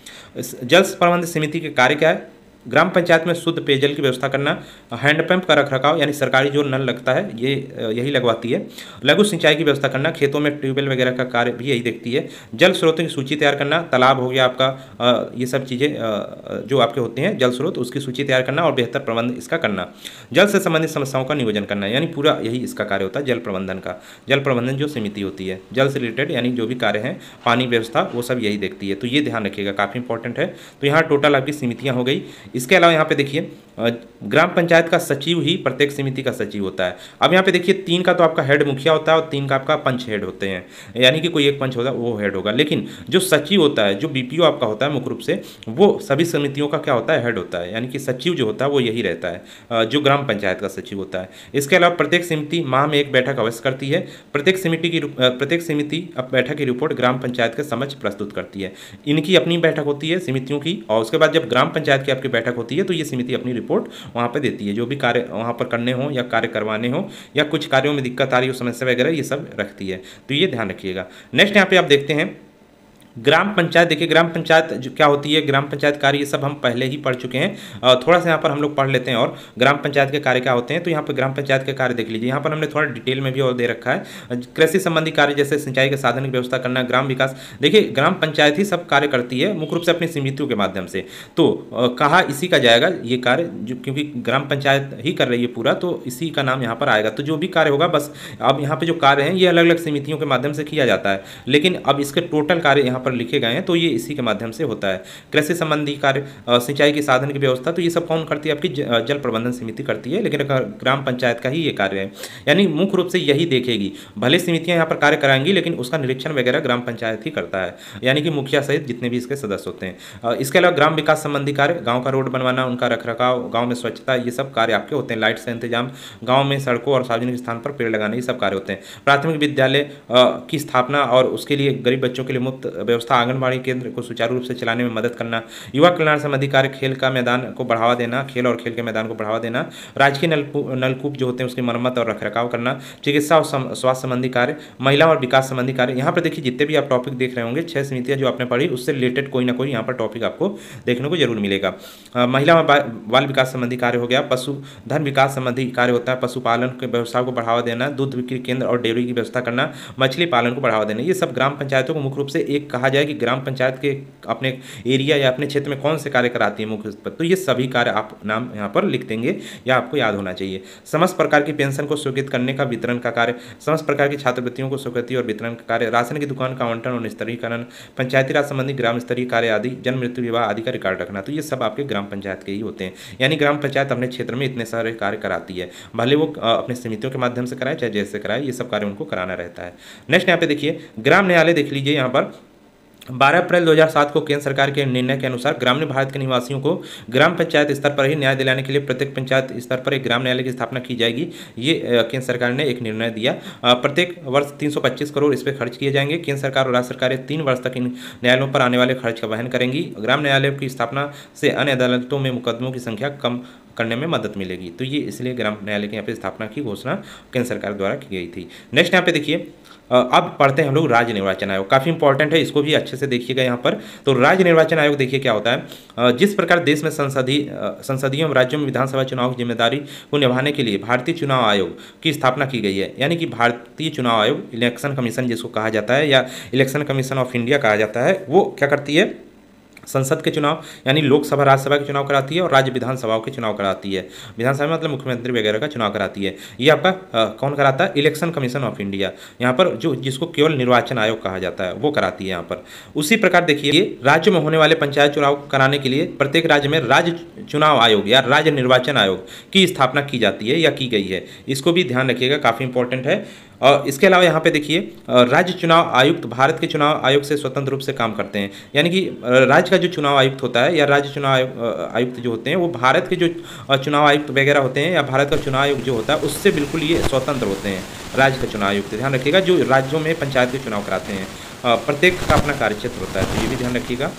जल प्रबंधन समिति के कार्य क्या है, ग्राम पंचायत में शुद्ध पेयजल की व्यवस्था करना, हैंडपंप का रखरखाव, यानी सरकारी जो नल लगता है ये यही लगवाती है, लघु सिंचाई की व्यवस्था करना, खेतों में ट्यूबवेल वगैरह का कार्य भी यही देखती है, जल स्रोतों की सूची तैयार करना, तालाब हो गया आपका, ये सब चीज़ें जो आपके होते हैं जल स्रोत, उसकी सूची तैयार करना और बेहतर प्रबंध इसका करना, जल से संबंधित समस्याओं का नियोजन करना, यानी पूरा यही इसका कार्य होता है जल प्रबंधन का। जल प्रबंधन जो समिति होती है जल से रिलेटेड, यानी जो भी कार्य हैं, पानी व्यवस्था, वो सब यही देखती है, तो ये ध्यान रखिएगा, काफ़ी इंपॉर्टेंट है। तो यहाँ टोटल आपकी समितियाँ हो गई। इसके अलावा यहाँ पे देखिए ग्राम पंचायत का सचिव ही प्रत्येक समिति का सचिव होता है। अब यहाँ पे देखिए 3 का तो आपका हेड मुखिया होता है और 3 का आपका पंच हेड होते हैं, यानी कि कोई एक पंच होता है वो हेड होगा, लेकिन जो सचिव होता है, जो बीपीओ आपका होता है मुख्य रूप से, वो सभी समितियों का क्या होता है, हेड होता है, यानी कि सचिव जो होता है वो यही रहता है, जो ग्राम पंचायत का सचिव होता है। इसके अलावा प्रत्येक समिति माह में एक बैठक अवश्य करती है। प्रत्येक समिति अब बैठक की रिपोर्ट ग्राम पंचायत के समक्ष प्रस्तुत करती है। इनकी अपनी बैठक होती है समितियों की, और उसके बाद जब ग्राम पंचायत की आपकी बैठक होती है तो ये समिति अपनी रिपोर्ट वहाँ पर देती है, जो भी कार्य वहाँ पर करने हो या कार्य करवाने हो या कुछ कार्यों में दिक्कत आ रही हो, समस्या वगैरह, ये सब रखती है। तो ये ध्यान रखिएगा। नेक्स्ट यहाँ पे आप देखते हैं ग्राम पंचायत। देखिए ग्राम पंचायत जो क्या होती है, ग्राम पंचायत कार्य, ये सब हम पहले ही पढ़ चुके हैं। थोड़ा सा यहाँ पर हम लोग पढ़ लेते हैं और ग्राम पंचायत के कार्य क्या होते हैं। तो यहाँ पर ग्राम पंचायत के कार्य देख लीजिए, यहाँ पर हमने थोड़ा डिटेल में भी और दे रखा है। कृषि संबंधी कार्य जैसे सिंचाई के साधन की व्यवस्था करना, ग्राम विकास। देखिए ग्राम पंचायत ही सब कार्य करती है मुख्य रूप से अपनी समितियों के माध्यम से। तो कहा इसी का जाएगा ये कार्य, जो क्योंकि ग्राम पंचायत ही कर रही है पूरा, तो इसी का नाम यहाँ पर आएगा। तो जो भी कार्य होगा, बस अब यहाँ पे जो कार्य हैं ये अलग अलग समितियों के माध्यम से किया जाता है, लेकिन अब इसके टोटल कार्य यहाँ पर लिखे गए हैं, तो ये इसी के माध्यम से होता है। कृषि संबंधी कार्य, सिंचाई के साधन की व्यवस्था, तो ये सब कौन करती है, आपकी जल प्रबंधन समिति करती है, लेकिन ग्राम पंचायत का ही ये कार्य है, यानी मुख्य रूप से यही देखेगी। भले समितियां यहाँ पर कार्य कराएंगी, लेकिन उसका निरीक्षण वगैरह ग्राम पंचायत ही करता है, यानी कि मुखिया सहित जितने भी इसके सदस्य होते हैं। इसके अलावा ग्राम विकास संबंधी कार्य, गाँव का रोड बनवाना, उनका रखरखाव, गाँव में स्वच्छता, ये सब कार्य आपके होते हैं। लाइट का इंतजाम, गाँव में सड़कों और सार्वजनिक स्थान पर पेड़ लगाने, ये सब कार्य होते हैं। प्राथमिक विद्यालय की स्थापना और उसके लिए गरीब बच्चों के लिए मुफ्त व्यवस्था, आंगनबाड़ी केंद्र को सुचारू रूप से चलाने में मदद करना, युवा कल्याण संबंधी कार्य, खेल का मैदान को बढ़ावा देना, खेल और खेल के मैदान को बढ़ावा देना, राजकीय नलकूप जो होते हैं उसकी मरम्मत और रखरखाव करना, चिकित्सा और स्वास्थ्य संबंधी कार्य, महिला और विकास संबंधी कार्य। यहाँ पर देखिए जितने भी आप टॉपिक देख रहे होंगे, 6 समितियाँ जो आपने पढ़ी, उससे रिलेटेड कोई ना कोई यहाँ पर टॉपिक आपको देखने को जरूर मिलेगा। महिला और बाल विकास संबंधी कार्य हो गया, पशुधन विकास संबंधी कार्य होता है, पशुपालन के व्यवसाय को बढ़ावा देना, दूध बिक्री केंद्र और डेयरी की व्यवस्था करना, मछली पालन को बढ़ावा देना। ये सब ग्राम पंचायतों को मुख्य रूप से एक कहा जाए कि ग्राम पंचायत के अपने एरिया या अपने क्षेत्र में कौन से कार्य कराती है मुख्य पर, तो ये सभी कार्य आप नाम यहाँ पर लिख देंगे या आपको याद होना चाहिए। समस्त प्रकार की पेंशन को स्वीकृत करने का वितरण का कार्य, समस्त प्रकार की छात्रवृत्तियों को स्वीकृति और वितरण का कार्य, राशन की दुकान का आवंटन और निस्तारीकरण, पंचायती राज संबंधी ग्राम स्तरीय कार्य आदि, जन्म मृत्यु विवाह आदि का रिकॉर्ड रखना। तो ये सब आपके ग्राम पंचायत के ही होते हैं, यानी ग्राम पंचायत अपने क्षेत्र में इतने सारे कार्य कराती है, भले वो अपने समितियों के माध्यम से कराए चाहे जैसे कराए, ये सब कार्य उनको कराना रहता है। नेक्स्ट यहाँ पे देखिए ग्राम न्यायालय देख लीजिए। यहाँ पर 12 अप्रैल 2007 को केंद्र सरकार के निर्णय के अनुसार ग्रामीण भारत के निवासियों को ग्राम पंचायत स्तर पर ही न्याय दिलाने के लिए प्रत्येक पंचायत स्तर पर एक ग्राम न्यायालय की स्थापना की जाएगी। ये केंद्र सरकार ने एक निर्णय दिया। प्रत्येक वर्ष 325 करोड़ इस पर खर्च किए जाएंगे। केंद्र सरकार और राज्य सरकारें 3 वर्ष तक इन न्यायालयों पर आने वाले खर्च का वहन करेंगी। ग्राम न्यायालयों की स्थापना से अन्य अदालतों में मुकदमों की संख्या कम करने में मदद मिलेगी। तो ये इसलिए ग्राम न्यायालय की यहाँ पे स्थापना की घोषणा केंद्र सरकार द्वारा की गई थी। नेक्स्ट यहाँ पे देखिए अब पढ़ते हैं हम लोग राज्य निर्वाचन आयोग, काफ़ी इंपॉर्टेंट है, इसको भी अच्छे से देखिएगा यहाँ पर। तो राज्य निर्वाचन आयोग देखिए क्या होता है। जिस प्रकार देश में संसदीय एवं राज्यों में विधानसभा चुनाव की जिम्मेदारी को निभाने के लिए भारतीय चुनाव आयोग की स्थापना की गई है, यानी कि भारतीय चुनाव आयोग, इलेक्शन कमीशन जिसको कहा जाता है या इलेक्शन कमीशन ऑफ इंडिया कहा जाता है, वो क्या करती है, संसद के चुनाव यानी लोकसभा राज्यसभा के चुनाव कराती है और राज्य विधानसभाओं के चुनाव कराती है। विधानसभा मतलब मुख्यमंत्री वगैरह का चुनाव कराती है। ये आपका कौन कराता है, इलेक्शन कमीशन ऑफ इंडिया, यहाँ पर जो जिसको केवल निर्वाचन आयोग कहा जाता है वो कराती है यहाँ पर। उसी प्रकार देखिए राज्य में होने वाले पंचायत चुनाव कराने के लिए प्रत्येक राज्य में राज्य चुनाव आयोग या राज्य निर्वाचन आयोग की स्थापना की जाती है या की गई है। इसको भी ध्यान रखिएगा, काफ़ी इंपॉर्टेंट है। और इसके अलावा यहाँ पे देखिए राज्य चुनाव आयुक्त भारत के चुनाव आयोग से स्वतंत्र रूप से काम करते हैं, यानी कि राज्य का जो चुनाव आयुक्त होता है या राज्य चुनाव आयुक्त जो होते हैं वो भारत के जो चुनाव आयुक्त वगैरह होते हैं या भारत का चुनाव आयोग जो होता है उससे बिल्कुल ये स्वतंत्र होते हैं। राज्य का चुनाव आयुक्त ध्यान रखिएगा, जो राज्यों में पंचायत के चुनाव कराते हैं, प्रत्येक का अपना कार्यक्षेत्र होता है, तो ये भी ध्यान रखिएगा।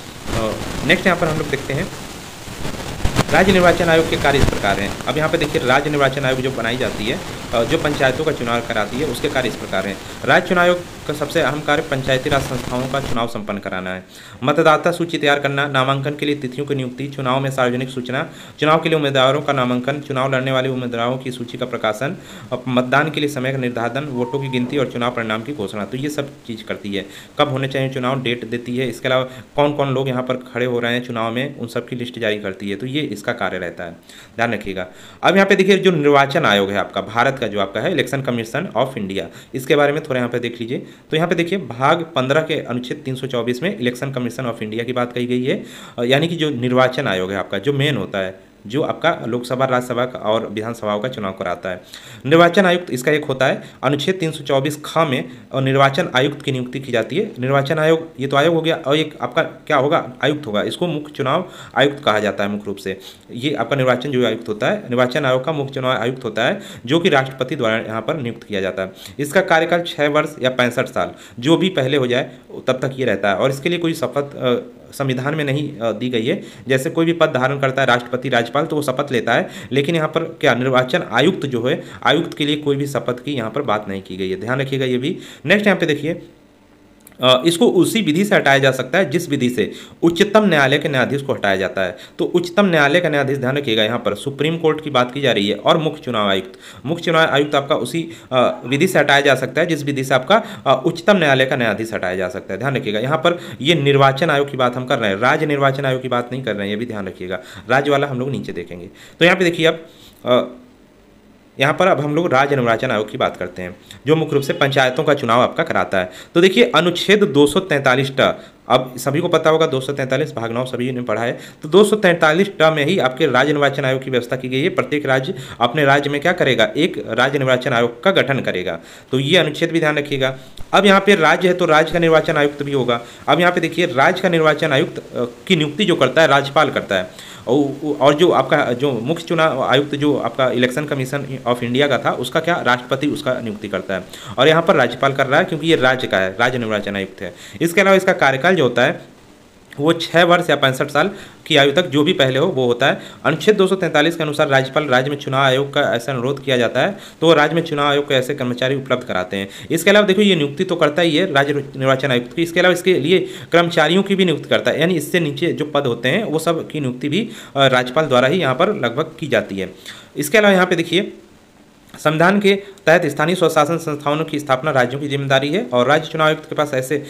नेक्स्ट यहाँ पर हम लोग देखते हैं राज्य निर्वाचन आयोग के कार्य इस प्रकार हैं। अब यहाँ पे देखिए राज्य निर्वाचन आयोग जो बनाई जाती है, जो पंचायतों का चुनाव कराती है, उसके कार्य इस प्रकार हैं। राज्य चुनाव आयोग का सबसे अहम कार्य पंचायती राज संस्थाओं का चुनाव संपन्न कराना है। मतदाता सूची तैयार करना, नामांकन के लिए तिथियों की नियुक्ति, चुनाव में सार्वजनिक सूचना, चुनाव के लिए उम्मीदवारों का नामांकन, चुनाव लड़ने वाले उम्मीदवारों की सूची का प्रकाशन, मतदान के लिए समय का निर्धारण, वोटों की गिनती और चुनाव परिणाम की घोषणा। तो ये सब चीज़ करती है। कब होने चाहिए चुनाव, डेट देती है। इसके अलावा कौन कौन लोग यहाँ पर खड़े हो रहे हैं चुनाव में, उन सब की लिस्ट जारी करती है। तो ये इसका कार्य रहता है, ध्यान रखिएगा। अब यहाँ पे देखिए जो निर्वाचन आयोग है आपका, भारत का जो आपका है इलेक्शन कमीशन ऑफ इंडिया, इसके बारे में थोड़ा यहाँ पे देख लीजिए। तो यहाँ पे देखिए भाग 15 के अनुच्छेद 324 में इलेक्शन कमीशन ऑफ इंडिया की बात कही गई है, यानी कि जो निर्वाचन आयोग है आपका, जो मेन होता है, जो आपका लोकसभा, राज्यसभा और विधानसभाओं का चुनाव कराता है। निर्वाचन आयुक्त इसका एक होता है, अनुच्छेद 324 ख में और निर्वाचन आयुक्त की नियुक्ति की जाती है। निर्वाचन आयोग ये तो आयोग हो गया, और एक आपका क्या होगा, आयुक्त होगा। इसको मुख्य चुनाव आयुक्त कहा जाता है मुख्य रूप से। ये आपका निर्वाचन जो आयुक्त होता है, निर्वाचन आयोग का मुख्य चुनाव आयुक्त होता है, जो कि राष्ट्रपति द्वारा यहाँ पर नियुक्त किया जाता है। इसका कार्यकाल 6 वर्ष या 65 साल, जो भी पहले हो जाए तब तक ये रहता है। और इसके लिए कोई शपथ संविधान में नहीं दी गई है। जैसे कोई भी पद धारण करता है राष्ट्रपति, राज्यपाल, तो वो शपथ लेता है, लेकिन यहाँ पर क्या निर्वाचन आयुक्त जो है, आयुक्त के लिए कोई भी शपथ की यहाँ पर बात नहीं की गई है, ध्यान रखिएगा ये भी। नेक्स्ट यहाँ पे देखिए, इसको उसी विधि से हटाया जा सकता है जिस विधि से उच्चतम न्यायालय के न्यायाधीश को हटाया जाता है। तो उच्चतम न्यायालय का न्यायाधीश, ध्यान रखिएगा यहाँ पर सुप्रीम कोर्ट की बात की जा रही है, और मुख्य चुनाव आयुक्त, मुख्य चुनाव आयुक्त आपका उसी विधि से हटाया जा सकता है जिस विधि से आपका उच्चतम न्यायालय का न्यायाधीश हटाया जा सकता है। ध्यान रखिएगा यहाँ पर ये निर्वाचन आयोग की बात हम कर रहे हैं, राज्य निर्वाचन आयोग की बात नहीं कर रहे हैं, ये भी ध्यान रखिएगा। राज्य वाला हम लोग नीचे देखेंगे। तो यहाँ पे देखिए अब यहाँ पर अब हम लोग राज्य निर्वाचन आयोग की बात करते हैं, जो मुख्य रूप से पंचायतों का चुनाव आपका कराता है। तो देखिए अनुच्छेद 243 अब सभी को पता होगा 243 भाग 9 सभी ने पढ़ा है। तो 243 में ही आपके राज्य निर्वाचन आयोग की व्यवस्था की गई है। प्रत्येक राज्य अपने राज्य में क्या करेगा, एक राज्य निर्वाचन आयोग का गठन करेगा। तो ये अनुच्छेद भी ध्यान रखिएगा। अब यहाँ पे राज्य है तो राज्य का निर्वाचन आयुक्त भी होगा। अब यहाँ पे देखिए राज्य का निर्वाचन आयुक्त की नियुक्ति जो करता है राज्यपाल करता है, और जो आपका जो मुख्य चुनाव आयुक्त जो आपका इलेक्शन कमीशन ऑफ इंडिया का था, उसका क्या राष्ट्रपति उसका नियुक्ति करता है, और यहाँ पर राज्यपाल कर रहा है क्योंकि ये राज्य का है, राज्य निर्वाचन आयुक्त है। इसके अलावा इसका कार्यकाल जो होता है वो 6 वर्ष या 65 साल की आयु तक, जो भी पहले हो वो होता है। अनुच्छेद 243 के अनुसार राज्यपाल राज्य में चुनाव आयोग का ऐसा अनुरोध किया जाता है तो राज्य में चुनाव आयोग को ऐसे कर्मचारी उपलब्ध कराते हैं। इसके अलावा देखो ये नियुक्ति तो करता ही है राज्य निर्वाचन आयुक्त की, इसके अलावा इसके लिए कर्मचारियों की भी नियुक्ति करता है, यानी इससे नीचे जो पद होते हैं वो सब की नियुक्ति भी राज्यपाल द्वारा ही यहाँ पर लगभग की जाती है। इसके अलावा यहाँ पे देखिए संविधान के तहत स्थानीय स्वशासन संस्थाओं की स्थापना राज्यों की जिम्मेदारी है, और राज्य चुनाव आयुक्त के पास ऐसे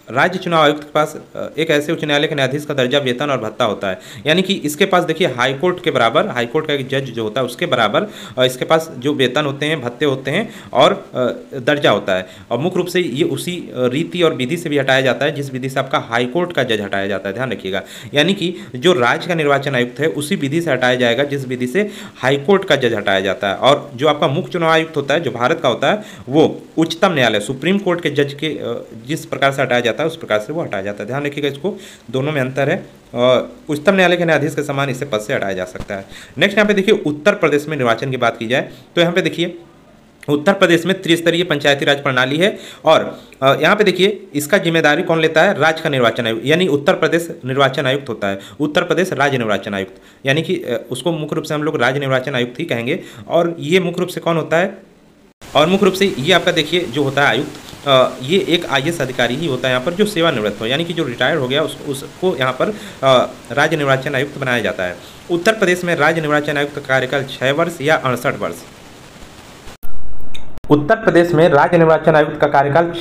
राज्य चुनाव आयुक्त के पास एक ऐसे उच्च न्यायालय के न्यायाधीश का दर्जा, वेतन और भत्ता होता है, यानी कि इसके पास देखिए हाईकोर्ट के बराबर, हाईकोर्ट का एक जज जो होता है उसके बराबर इसके पास जो वेतन होते हैं, भत्ते होते हैं और दर्जा होता है। और मुख्य रूप से ये उसी रीति और विधि से भी हटाया जाता है जिस विधि से आपका हाईकोर्ट का जज हटाया जाता है, ध्यान रखिएगा। यानी कि जो राज्य का निर्वाचन आयुक्त है उसी विधि से हटाया जाएगा जिस विधि से हाईकोर्ट का जज हटाया जाता है, और जो आपका मुख्य चुनाव आयुक्त होता है जो भारत का होता है वो उच्चतम न्यायालय सुप्रीम कोर्ट के जज के जिस प्रकार से हटाया जाता है उस प्रकार से वो हटाया जाता है। ध्यान रखिएगा, इसको दोनों में अंतर है। उच्चतम न्यायालय के न्यायाधीश के समान इसे पद से हटाया जा सकता है। नेक्स्ट यहाँ पे देखिए उत्तर प्रदेश में निर्वाचन की बात की जाए तो यहाँ पे देखिए उत्तर प्रदेश में त्रिस्तरीय पंचायती राज प्रणाली है, और यहाँ पे देखिए इसका जिम्मेदारी कौन लेता है, राज्य का निर्वाचन आयुक्त, यानी उत्तर प्रदेश निर्वाचन आयुक्त होता है, उत्तर प्रदेश राज्य निर्वाचन आयुक्त, यानी कि उसको मुख्य रूप से हम लोग राज्य निर्वाचन आयुक्त ही कहेंगे। और ये मुख्य रूप से कौन होता है, और मुख्य रूप से ये आपका देखिए जो होता है आयुक्त, ये एक IAS अधिकारी ही होता है यहाँ पर जो सेवानिवृत्त हो, यानी कि जो रिटायर हो गया उसको यहाँ पर राज्य निर्वाचन आयुक्त बनाया जाता है। उत्तर प्रदेश में राज्य निर्वाचन आयुक्त का कार्यकाल 6 वर्ष या 68 वर्ष। उत्तर प्रदेश में राज्य निर्वाचन आयुक्त का कार्यकाल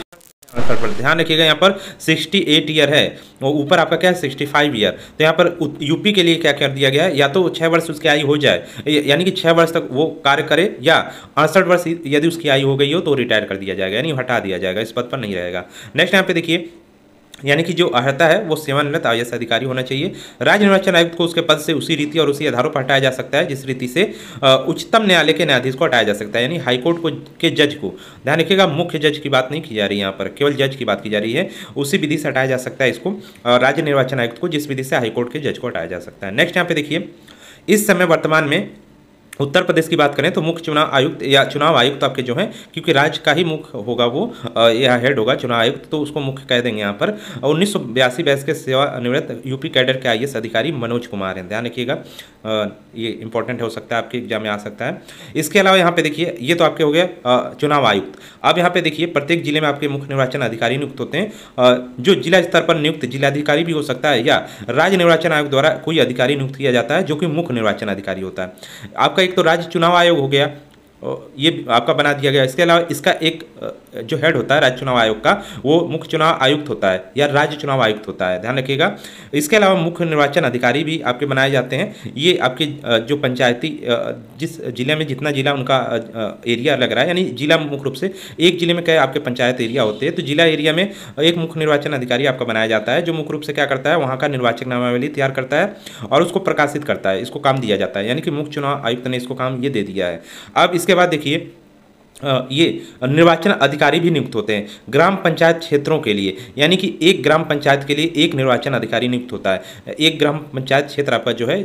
68 वर्ष। ध्यान रखिएगा यहाँ पर 68 ईयर है, वो ऊपर आपका क्या है 65 ईयर। तो यहाँ पर यूपी के लिए क्या कर दिया गया है, या तो 6 वर्ष उसकी आयु हो जाए, यानी कि 6 वर्ष तक वो कार्य करे, या 68 वर्ष यदि उसकी आयु हो गई हो तो रिटायर कर दिया जाएगा, यानी हटा दिया जाएगा, इस पद पर नहीं रहेगा। नेक्स्ट यहाँ पे देखिए यानी कि जो अर्हता है वो सेवानिवृत्त IAS अधिकारी होना चाहिए। राज्य निर्वाचन आयुक्त को उसके पद से उसी रीति और उसी आधारों पर हटाया जा सकता है जिस रीति से उच्चतम न्यायालय के न्यायाधीश को हटाया जा सकता है, यानी हाईकोर्ट को के जज को। ध्यान रखिएगा मुख्य जज की बात नहीं की जा रही है, यहाँ पर केवल जज की बात की जा रही है। उसी विधि से हटाया जा सकता है इसको राज्य निर्वाचन आयुक्त को जिस विधि से हाईकोर्ट के जज को हटाया जा सकता है। नेक्स्ट यहाँ पे देखिए इस समय वर्तमान में उत्तर प्रदेश की बात करें तो मुख्य चुनाव आयुक्त या चुनाव आयुक्त आपके जो हैं, क्योंकि राज्य का ही मुख्य होगा वो या हेड होगा चुनाव आयुक्त, तो उसको मुख्य कह देंगे यहाँ पर। 1982 बैच के सेवानिवृत्त यूपी कैडर के IAS अधिकारी मनोज कुमार हैं, ध्यान रखिएगा, ये इंपॉर्टेंट हो सकता है आपके एग्जाम में आ सकता है। इसके अलावा यहाँ पे देखिए ये तो आपके हो गया चुनाव आयुक्त। अब यहाँ पे देखिए प्रत्येक जिले में आपके मुख्य निर्वाचन अधिकारी नियुक्त होते हैं, जो जिला स्तर पर नियुक्त जिलाधिकारी भी हो सकता है, या राज्य निर्वाचन आयोग द्वारा कोई अधिकारी नियुक्त किया जाता है जो कि मुख्य निर्वाचन अधिकारी होता है। आपका एक तो राज्य चुनाव आयोग हो गया, ये आपका बना दिया गया। इसके अलावा इसका एक जो हेड होता है राज्य चुनाव आयोग का, वो मुख्य चुनाव आयुक्त होता है या राज्य चुनाव आयुक्त होता है, ध्यान रखिएगा। इसके अलावा मुख्य निर्वाचन अधिकारी भी आपके बनाए जाते हैं। ये आपके जो पंचायती जिस जिले में जितना जिला उनका एरिया लग रहा है, यानी जिला मुख्य रूप से एक जिले में कई आपके पंचायत एरिया होते हैं, तो जिला एरिया में एक मुख्य निर्वाचन अधिकारी आपका बनाया जाता है, जो मुख्य रूप से क्या करता है, वहाँ का निर्वाचक नामावली तैयार करता है और उसको प्रकाशित करता है। इसको काम दिया जाता है, यानी कि मुख्य चुनाव आयुक्त ने इसको काम ये दे दिया है। अब इसके बाद देखिए ये निर्वाचन अधिकारी भी नियुक्त होते हैं ग्राम पंचायत क्षेत्रों के लिए, यानी कि एक ग्राम पंचायत के लिए एक निर्वाचन अधिकारी नियुक्त होता है। एक ग्राम पंचायत क्षेत्र आपका जो है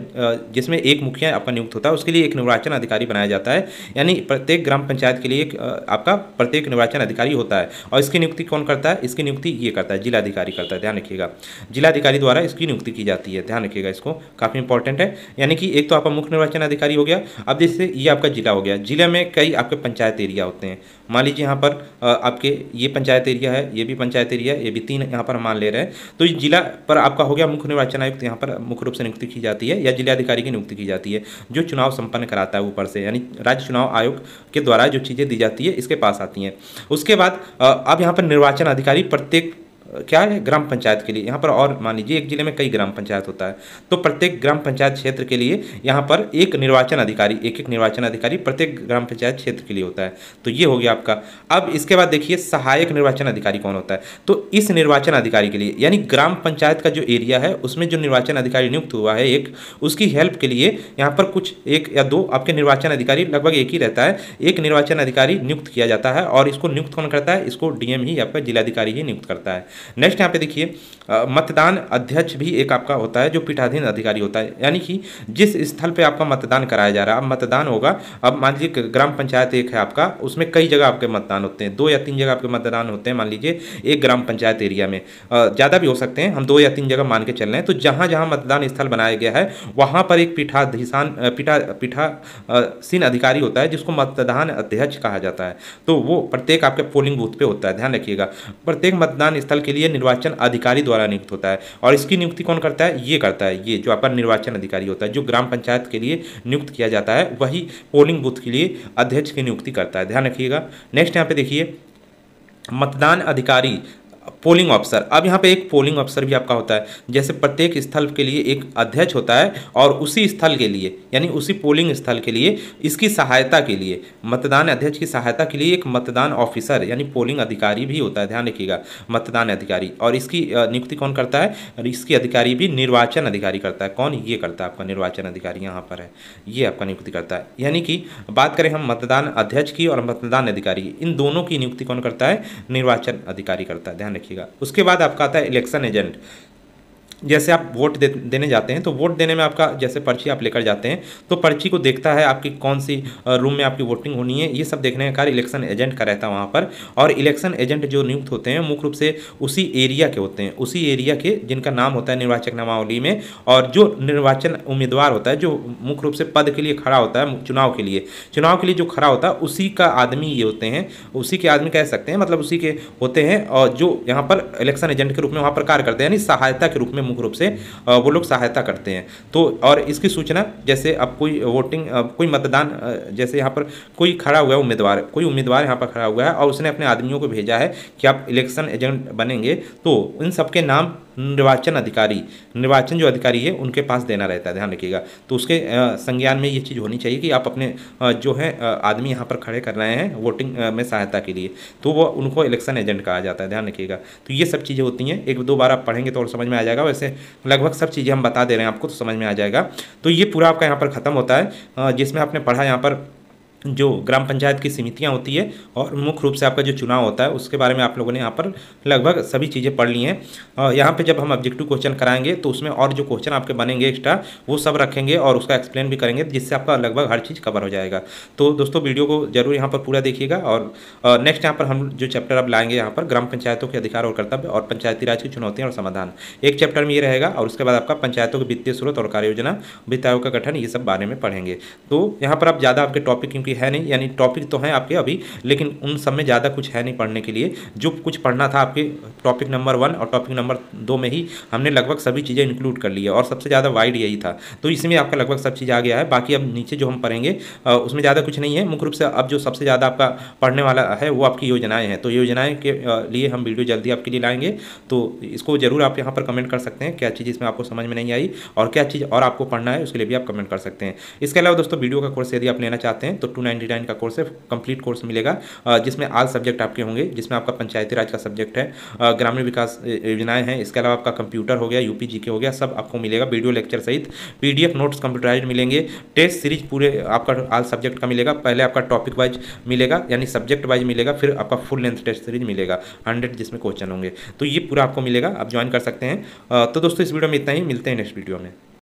जिसमें एक मुखिया आपका नियुक्त होता है, उसके लिए एक निर्वाचन अधिकारी बनाया जाता है, यानी प्रत्येक ग्राम पंचायत के लिए एक आपका प्रत्येक निर्वाचन अधिकारी होता है। और इसकी नियुक्ति कौन करता है, इसकी नियुक्ति ये करता है जिलाधिकारी करता है, ध्यान रखिएगा। जिलाधिकारी द्वारा इसकी नियुक्ति की जाती है, ध्यान रखिएगा, इसको काफ़ी इंपॉर्टेंट है। यानी कि एक तो आपका मुख्य निर्वाचन अधिकारी हो गया। अब जैसे ये आपका जिला हो गया, जिले में कई आपके पंचायत एरिया होते हैं। मान लीजिए यहाँ पर आपके ये पंचायत एरिया है, ये भी पंचायत एरिया है, ये भी 3 यहाँ पर हम मान ले रहे हैं। तो इस जिला पर आपका हो गया मुख्य निर्वाचन आयुक्त, यहाँ पर मुख्य रूप से नियुक्ति की जाती है या जिलाधिकारी की नियुक्ति की जाती है, जो चुनाव संपन्न कराता है ऊपर से, यानी राज्य चुनाव आयोग के द्वारा जो चीज़ें दी जाती है इसके पास आती हैं। उसके बाद अब यहाँ पर निर्वाचन अधिकारी प्रत्येक क्या है, ग्राम पंचायत के लिए। यहाँ पर और मान लीजिए एक जिले में कई ग्राम पंचायत होता है, तो प्रत्येक ग्राम पंचायत क्षेत्र के लिए यहाँ पर एक निर्वाचन अधिकारी, एक निर्वाचन अधिकारी प्रत्येक ग्राम पंचायत क्षेत्र के लिए होता है। तो ये हो गया आपका। अब इसके बाद देखिए सहायक निर्वाचन अधिकारी कौन होता है। तो इस निर्वाचन अधिकारी के लिए, यानी ग्राम पंचायत का जो एरिया है उसमें जो निर्वाचन अधिकारी नियुक्त हुआ है एक, उसकी हेल्प के लिए यहाँ पर कुछ 1 या 2 आपके निर्वाचन अधिकारी, लगभग एक ही रहता है, एक निर्वाचन अधिकारी नियुक्त किया जाता है। और इसको नियुक्त कौन करता है, इसको डीएम ही आपका जिलाधिकारी ही नियुक्त करता है। नेक्स्ट यहाँ पे देखिए मतदान अध्यक्ष भी एक आपका होता है, जो पीठाधीन अधिकारी होता है, यानी कि जिस स्थल पे आपका मतदान कराया जा रहा है, अब मतदान होगा, अब मान लीजिए ग्राम पंचायत एक है आपका, उसमें कई जगह आपके मतदान होते हैं, 2 या 3 जगह आपके मतदान होते हैं। मान लीजिए एक ग्राम पंचायत एरिया में ज़्यादा भी हो सकते हैं, हम 2 या 3 जगह मान के चल रहे हैं। तो जहाँ जहाँ मतदान स्थल बनाया गया है वहाँ पर एक पीठासीन अधिकारी होता है, जिसको मतदान अध्यक्ष कहा जाता है। तो वो प्रत्येक आपके पोलिंग बूथ पे होता है, ध्यान रखिएगा। प्रत्येक मतदान स्थल के लिए निर्वाचन अधिकारी द्वारा नियुक्त होता है। और इसकी नियुक्ति कौन करता है, ये करता है, ये जो आपका निर्वाचन अधिकारी होता है, जो ग्राम पंचायत के लिए नियुक्त किया जाता है, वही पोलिंग बूथ के लिए अध्यक्ष की नियुक्ति करता है, ध्यान रखिएगा। नेक्स्ट यहाँ पे देखिए मतदान अधिकारी पोलिंग ऑफिसर। अब यहाँ पे एक पोलिंग ऑफिसर भी आपका होता है, जैसे प्रत्येक स्थल के लिए एक अध्यक्ष होता है और उसी स्थल के लिए, यानी उसी पोलिंग स्थल के लिए इसकी सहायता के लिए, मतदान अध्यक्ष की सहायता के लिए एक मतदान ऑफिसर यानी पोलिंग अधिकारी भी होता है, ध्यान रखिएगा, मतदान अधिकारी। और इसकी नियुक्ति कौन करता है, और इसकी अधिकारी भी निर्वाचन अधिकारी करता है। कौन, ये करता है आपका निर्वाचन अधिकारी, यहाँ पर है, ये आपका नियुक्ति करता है। यानी कि बात करें हम मतदान अध्यक्ष की और मतदान अधिकारी की, इन दोनों की नियुक्ति कौन करता है, निर्वाचन अधिकारी करता है, ध्यान रखिएगा। उसके बाद आपका आता है इलेक्शन एजेंट। जैसे आप वोट देने जाते हैं, तो वोट देने में आपका जैसे पर्ची आप लेकर जाते हैं, तो पर्ची को देखता है आपकी कौन सी रूम में आपकी वोटिंग होनी है, ये सब देखने का कार्य इलेक्शन एजेंट का रहता है वहाँ पर। और इलेक्शन एजेंट जो नियुक्त होते हैं मुख्य रूप से उसी एरिया के होते हैं, उसी एरिया के जिनका नाम होता है निर्वाचक नामावली में। और जो निर्वाचन उम्मीदवार होता है, जो मुख्य रूप से पद के लिए खड़ा होता है, चुनाव के लिए जो खड़ा होता है, उसी का आदमी ये होते हैं, उसी के आदमी कह सकते हैं, मतलब उसी के होते हैं, और जो यहाँ पर इलेक्शन एजेंट के रूप में वहाँ पर कार्य करते हैं, यानी सहायता के रूप में मुख्य रूप से वो लोग सहायता करते हैं। तो और इसकी सूचना, जैसे अब कोई वोटिंग कोई मतदान, जैसे यहाँ पर कोई खड़ा हुआ है उम्मीदवार, कोई उम्मीदवार यहाँ पर खड़ा हुआ है और उसने अपने आदमियों को भेजा है कि आप इलेक्शन एजेंट बनेंगे, तो इन सबके नाम निर्वाचन अधिकारी, निर्वाचन जो अधिकारी है उनके पास देना रहता है, ध्यान रखिएगा। तो उसके संज्ञान में ये चीज़ होनी चाहिए कि आप अपने जो है आदमी यहाँ पर खड़े कर रहे हैं वोटिंग में सहायता के लिए, तो वो उनको इलेक्शन एजेंट कहा जाता है, ध्यान रखिएगा। तो ये सब चीज़ें होती हैं, 1-2 बार आप पढ़ेंगे तो और समझ में आ जाएगा। वैसे लगभग सब चीज़ें हम बता दे रहे हैं आपको, तो समझ में आ जाएगा। तो ये पूरा आपका यहाँ पर ख़त्म होता है, जिसमें आपने पढ़ा यहाँ पर जो ग्राम पंचायत की समितियां होती है और मुख्य रूप से आपका जो चुनाव होता है उसके बारे में आप लोगों ने यहाँ पर लगभग सभी चीज़ें पढ़ ली हैं। यहाँ पे जब हम ऑब्जेक्टिव क्वेश्चन कराएंगे तो उसमें और जो क्वेश्चन आपके बनेंगे एक्स्ट्रा, वो सब रखेंगे और उसका एक्सप्लेन भी करेंगे, जिससे आपका लगभग हर चीज़ कवर हो जाएगा। तो दोस्तों वीडियो को जरूर यहाँ पर पूरा देखिएगा। और नेक्स्ट यहाँ पर हम जो चैप्टर अब लाएंगे यहाँ पर ग्राम पंचायतों के अधिकार और कर्तव्य और पंचायती राज की चुनौतियाँ और समाधान, एक चैप्टर में ये रहेगा। और उसके बाद आपका पंचायतों के वित्तीय स्रोत और कार्य योजना, वित्त आयोग का गठन, ये सब बारे में पढ़ेंगे। तो यहाँ पर आप ज़्यादा आपके टॉपिक क्योंकि है नहीं, यानी टॉपिक तो हैं आपके अभी, लेकिन उन सब में ज़्यादा कुछ है नहीं पढ़ने के लिए। जो कुछ पढ़ना था आपके टॉपिक नंबर 1 और टॉपिक नंबर 2 में ही हमने लगभग सभी चीज़ें इंक्लूड कर ली है, और सबसे ज़्यादा वाइड यही था। तो इसमें आपका लगभग सब चीज़ आ गया है। बाकी अब नीचे जो हम पढ़ेंगे उसमें ज़्यादा कुछ नहीं है। मुख्य रूप से अब जो सबसे ज़्यादा आपका पढ़ने वाला है वो आपकी योजनाएं हैं। तो योजनाएं के लिए हम वीडियो जल्दी आपके लिए लाएंगे, तो इसको ज़रूर आप यहाँ पर कमेंट कर सकते हैं क्या चीज़ इसमें आपको समझ में नहीं आई और क्या चीज़ और आपको पढ़ना है, उसके लिए भी आप कमेंट कर सकते हैं। इसके अलावा दोस्तों वीडियो का कोर्स यदि आप लेना चाहते हैं तो 299 का कोर्स है, कंप्लीट कोर्स मिलेगा, जिसमें ऑल सब्जेक्ट आपके होंगे, जिसमें आपका पंचायती राज का सब्जेक्ट है, ग्रामीण विकास योजनाएं हैं, इसके अलावा आपका कंप्यूटर हो गया, यूपी जीके हो गया, सब आपको मिलेगा वीडियो लेक्चर सहित। पीडीएफ नोट्स कंप्यूटराइज मिलेंगे, टेस्ट सीरीज पूरे आपका ऑल सब्जेक्ट का मिलेगा। पहले आपका टॉपिक वाइज मिलेगा यानी सब्जेक्ट वाइज मिलेगा, फिर आपका फुल लेंथ टेस्ट सीरीज मिलेगा 100 जिसमें क्वेश्चन होंगे। तो ये पूरा आपको मिलेगा, आप ज्वाइन कर सकते हैं। तो दोस्तों इस वीडियो में इतना ही, मिलते हैं नेक्स्ट वीडियो में।